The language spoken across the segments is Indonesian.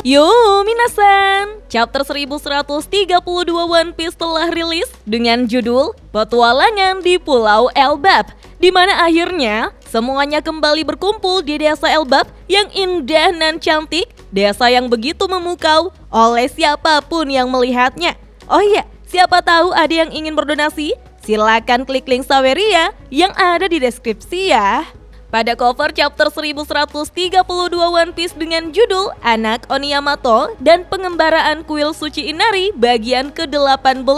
Yo minasan, chapter 1132 One Piece telah rilis dengan judul Petualangan di Pulau Elbap, di mana akhirnya semuanya kembali berkumpul di desa Elbap yang indah dan cantik, desa yang begitu memukau oleh siapapun yang melihatnya. Oh iya, siapa tahu ada yang ingin berdonasi? Silakan klik link Saweria yang ada di deskripsi ya. Pada cover chapter 1132 One Piece dengan judul Anak Oni Yamato dan Pengembaraan Kuil Suci Inari bagian ke-18,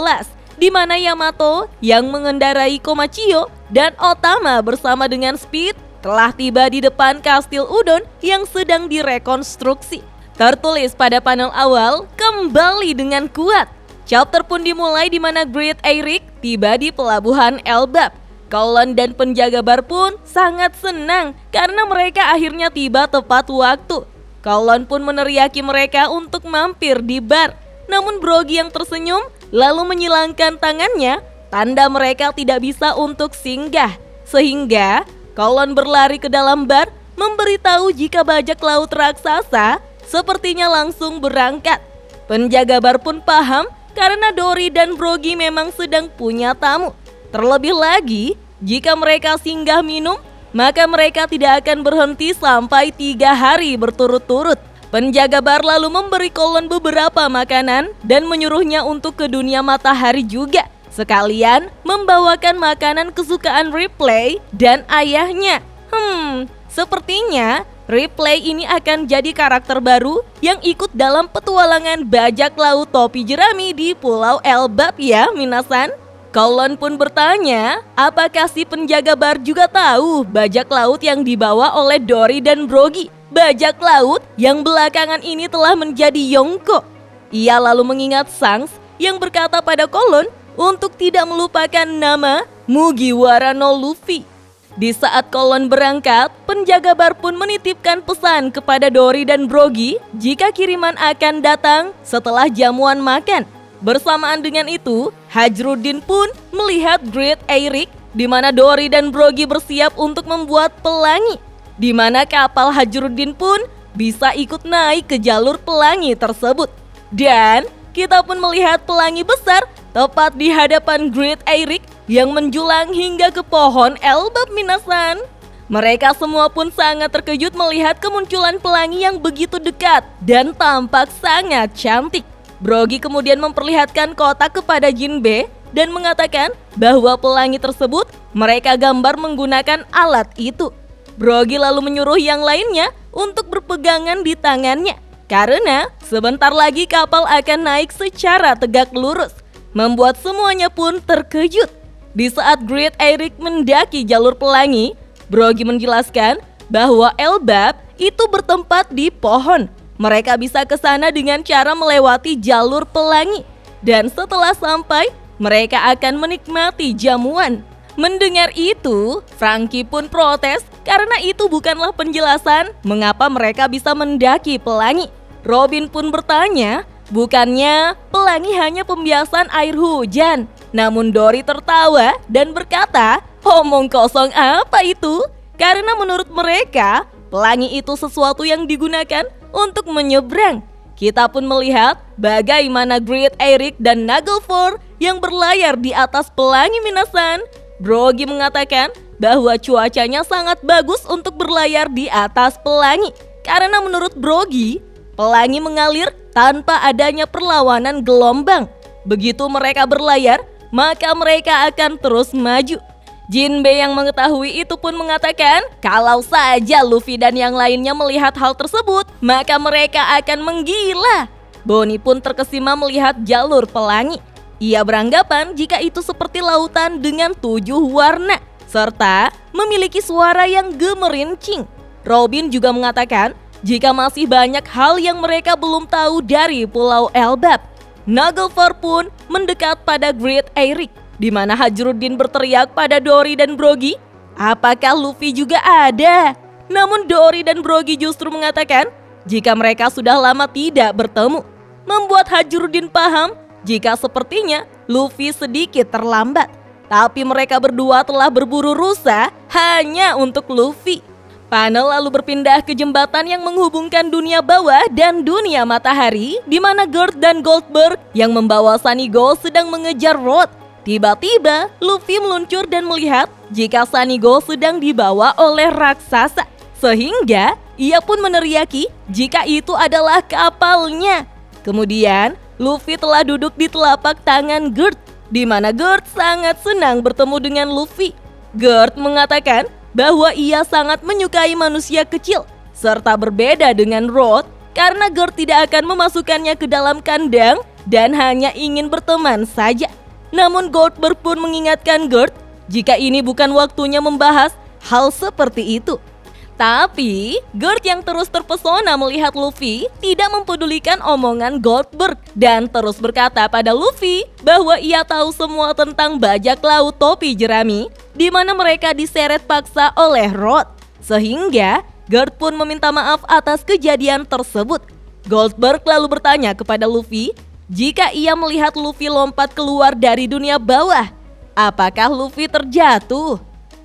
di mana Yamato yang mengendarai Komachio dan Otama bersama dengan Speed telah tiba di depan kastil Udon yang sedang direkonstruksi. Tertulis pada panel awal, kembali dengan kuat. Chapter pun dimulai di mana Great Eirik tiba di pelabuhan Elbap. Colon dan penjaga bar pun sangat senang karena mereka akhirnya tiba tepat waktu. Colon pun meneriaki mereka untuk mampir di bar. Namun Brogy yang tersenyum lalu menyilangkan tangannya, tanda mereka tidak bisa untuk singgah. Sehingga Colon berlari ke dalam bar memberitahu jika bajak laut raksasa sepertinya langsung berangkat. Penjaga bar pun paham karena Dory dan Brogy memang sedang punya tamu. Terlebih lagi, jika mereka singgah minum, maka mereka tidak akan berhenti sampai 3 hari berturut-turut. Penjaga bar lalu memberi Colon beberapa makanan dan menyuruhnya untuk ke dunia matahari juga. Sekalian membawakan makanan kesukaan Ripley dan ayahnya. Sepertinya Ripley ini akan jadi karakter baru yang ikut dalam petualangan bajak laut topi jerami di Pulau Elbap ya minasan. Colon pun bertanya, apakah si penjaga bar juga tahu bajak laut yang dibawa oleh Dory dan Brogy? Bajak laut yang belakangan ini telah menjadi Yonko. Ia lalu mengingat Shanks yang berkata pada Colon untuk tidak melupakan nama Mugiwara no Luffy. Di saat Colon berangkat, penjaga bar pun menitipkan pesan kepada Dory dan Brogy jika kiriman akan datang setelah jamuan makan. Bersamaan dengan itu, Hajruddin pun melihat Great Eirik di mana Dory dan Brogy bersiap untuk membuat pelangi, di mana kapal Hajruddin pun bisa ikut naik ke jalur pelangi tersebut. Dan kita pun melihat pelangi besar tepat di hadapan Great Eirik yang menjulang hingga ke pohon Elbap minasan. Mereka semua pun sangat terkejut melihat kemunculan pelangi yang begitu dekat dan tampak sangat cantik. Brogy kemudian memperlihatkan kotak kepada Jinbe dan mengatakan bahwa pelangi tersebut mereka gambar menggunakan alat itu. Brogy lalu menyuruh yang lainnya untuk berpegangan di tangannya karena sebentar lagi kapal akan naik secara tegak lurus, membuat semuanya pun terkejut. Di saat Great Eirik mendaki jalur pelangi, Brogy menjelaskan bahwa Elbap itu bertempat di pohon. Mereka bisa ke sana dengan cara melewati jalur pelangi. Dan setelah sampai, mereka akan menikmati jamuan. Mendengar itu, Franky pun protes karena itu bukanlah penjelasan mengapa mereka bisa mendaki pelangi. Robin pun bertanya, bukannya pelangi hanya pembiasan air hujan? Namun Dory tertawa dan berkata, omong kosong apa itu? Karena menurut mereka, pelangi itu sesuatu yang digunakan untuk menyeberang. Kita pun melihat bagaimana Great Eirik dan Naglfar yang berlayar di atas pelangi minasan. Brogy mengatakan bahwa cuacanya sangat bagus untuk berlayar di atas pelangi. Karena menurut Brogy, pelangi mengalir tanpa adanya perlawanan gelombang. Begitu mereka berlayar, maka mereka akan terus maju. Jinbe yang mengetahui itu pun mengatakan kalau saja Luffy dan yang lainnya melihat hal tersebut, maka mereka akan menggila. Bonnie pun terkesima melihat jalur pelangi. Ia beranggapan jika itu seperti lautan dengan 7 warna, serta memiliki suara yang gemerincing. Robin juga mengatakan jika masih banyak hal yang mereka belum tahu dari Pulau Elbap. Naglfar pun mendekat pada Great Eirik, di mana Hajruddin berteriak pada Dory dan Brogy, apakah Luffy juga ada? Namun Dory dan Brogy justru mengatakan jika mereka sudah lama tidak bertemu, membuat Hajruddin paham jika sepertinya Luffy sedikit terlambat. Tapi mereka berdua telah berburu rusa hanya untuk Luffy. Panel lalu berpindah ke jembatan yang menghubungkan dunia bawah dan dunia matahari, di mana Gert dan Goldberg yang membawa Sunny Go sedang mengejar Rod. Tiba-tiba, Luffy meluncur dan melihat jika Sunny Go sedang dibawa oleh raksasa. Sehingga, ia pun meneriaki jika itu adalah kapalnya. Kemudian, Luffy telah duduk di telapak tangan Gert, di mana Gert sangat senang bertemu dengan Luffy. Gert mengatakan bahwa ia sangat menyukai manusia kecil, serta berbeda dengan Rod karena Gert tidak akan memasukkannya ke dalam kandang dan hanya ingin berteman saja. Namun Goldberg pun mengingatkan Gert jika ini bukan waktunya membahas hal seperti itu. Tapi, Gert yang terus terpesona melihat Luffy tidak mempedulikan omongan Goldberg dan terus berkata pada Luffy bahwa ia tahu semua tentang bajak laut topi jerami di mana mereka diseret paksa oleh Rod. Sehingga, Gert pun meminta maaf atas kejadian tersebut. Goldberg lalu bertanya kepada Luffy jika ia melihat Luffy lompat keluar dari dunia bawah, apakah Luffy terjatuh?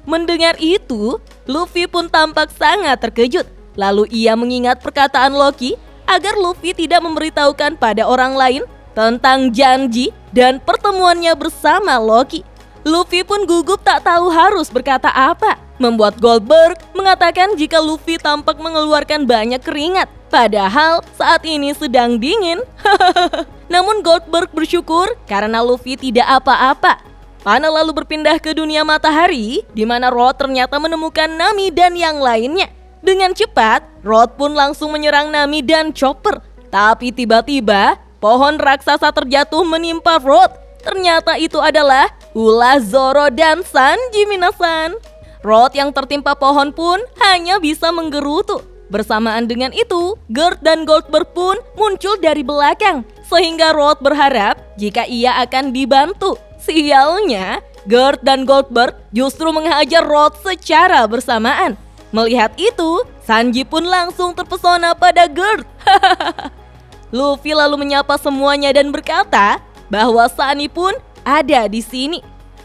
Mendengar itu, Luffy pun tampak sangat terkejut. Lalu ia mengingat perkataan Loki agar Luffy tidak memberitahukan pada orang lain tentang janji dan pertemuannya bersama Loki. Luffy pun gugup tak tahu harus berkata apa, membuat Goldberg mengatakan jika Luffy tampak mengeluarkan banyak keringat, padahal saat ini sedang dingin. Namun Goldberg bersyukur karena Luffy tidak apa-apa. Panel lalu berpindah ke dunia matahari, di mana Rod ternyata menemukan Nami dan yang lainnya. Dengan cepat, Rod pun langsung menyerang Nami dan Chopper. Tapi tiba-tiba, pohon raksasa terjatuh menimpa Rod. Ternyata itu adalah ulah Zoro dan Sanji Minasan. Rod yang tertimpa pohon pun hanya bisa menggerutu. Bersamaan dengan itu, Gert dan Goldberg pun muncul dari belakang, sehingga Rod berharap jika ia akan dibantu. Sialnya, Gert dan Goldberg justru menghajar Rod secara bersamaan. Melihat itu, Sanji pun langsung terpesona pada Gert. Luffy lalu menyapa semuanya dan berkata bahwa Sunny pun ada di sini.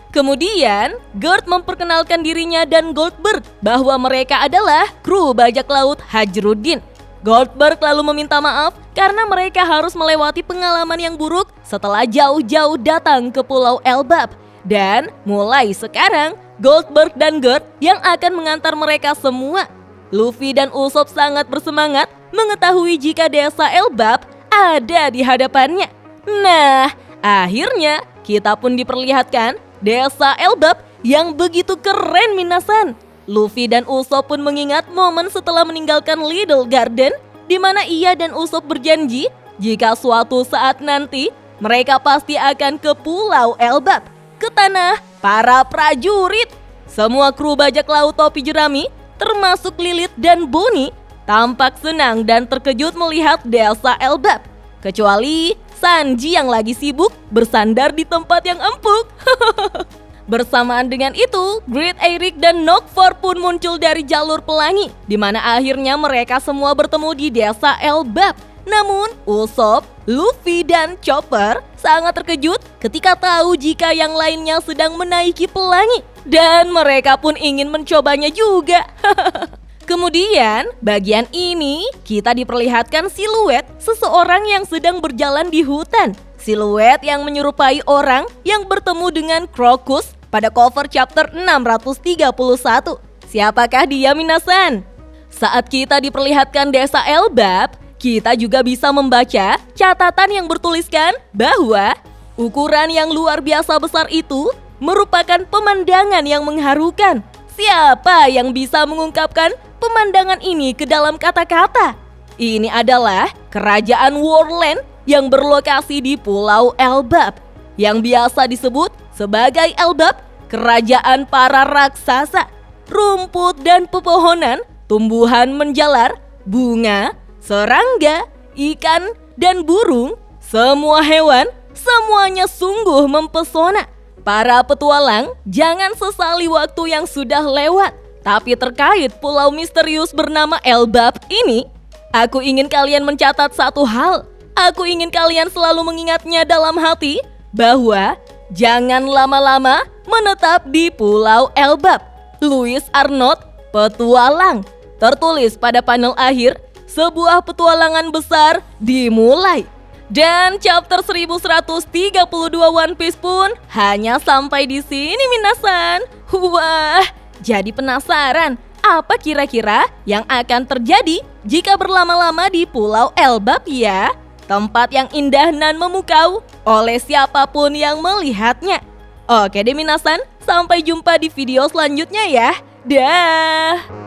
Kemudian, Gert memperkenalkan dirinya dan Goldberg bahwa mereka adalah kru bajak laut Hajruddin. Goldberg lalu meminta maaf karena mereka harus melewati pengalaman yang buruk setelah jauh-jauh datang ke Pulau Elbap. Dan mulai sekarang, Goldberg dan Gert yang akan mengantar mereka semua. Luffy dan Usopp sangat bersemangat mengetahui jika desa Elbap ada di hadapannya. Nah, akhirnya kita pun diperlihatkan desa Elbap yang begitu keren Minasan. Luffy dan Usopp pun mengingat momen setelah meninggalkan Little Garden, di mana ia dan Usopp berjanji jika suatu saat nanti mereka pasti akan ke Pulau Elbap, ke tanah para prajurit. Semua kru bajak laut topi jerami, termasuk Lilith dan Bonnie, tampak senang dan terkejut melihat desa Elbap. Kecuali Sanji yang lagi sibuk bersandar di tempat yang empuk. Bersamaan dengan itu, Great Eric dan Nokfor pun muncul dari jalur pelangi, di mana akhirnya mereka semua bertemu di desa Elbap. Namun, Usopp, Luffy, dan Chopper sangat terkejut ketika tahu jika yang lainnya sedang menaiki pelangi. Dan mereka pun ingin mencobanya juga. Kemudian, bagian ini kita diperlihatkan siluet seseorang yang sedang berjalan di hutan. Siluet yang menyerupai orang yang bertemu dengan Crocus pada cover chapter 631. Siapakah dia Minasan? Saat kita diperlihatkan desa Elbap, kita juga bisa membaca catatan yang bertuliskan bahwa ukuran yang luar biasa besar itu merupakan pemandangan yang mengharukan. Siapa yang bisa mengungkapkan pemandangan ini ke dalam kata-kata? Ini adalah kerajaan Worldland yang berlokasi di Pulau Elbap, yang biasa disebut sebagai Elbap, kerajaan para raksasa. Rumput dan pepohonan, tumbuhan menjalar, bunga, serangga, ikan, dan burung, semua hewan, semuanya sungguh mempesona. Para petualang, jangan sesali waktu yang sudah lewat. Tapi terkait pulau misterius bernama Elbap ini, aku ingin kalian mencatat satu hal. Aku ingin kalian selalu mengingatnya dalam hati bahwa jangan lama-lama menetap di Pulau Elbap. Louis Arnold, petualang. tertulis pada panel akhir, sebuah petualangan besar dimulai. Dan chapter 1132 One Piece pun hanya sampai di sini minasan. Wah, jadi penasaran apa kira-kira yang akan terjadi jika berlama-lama di Pulau Elbap ya? Tempat yang indah nan memukau oleh siapapun yang melihatnya. Oke deh minasan, sampai jumpa di video selanjutnya ya. Dah.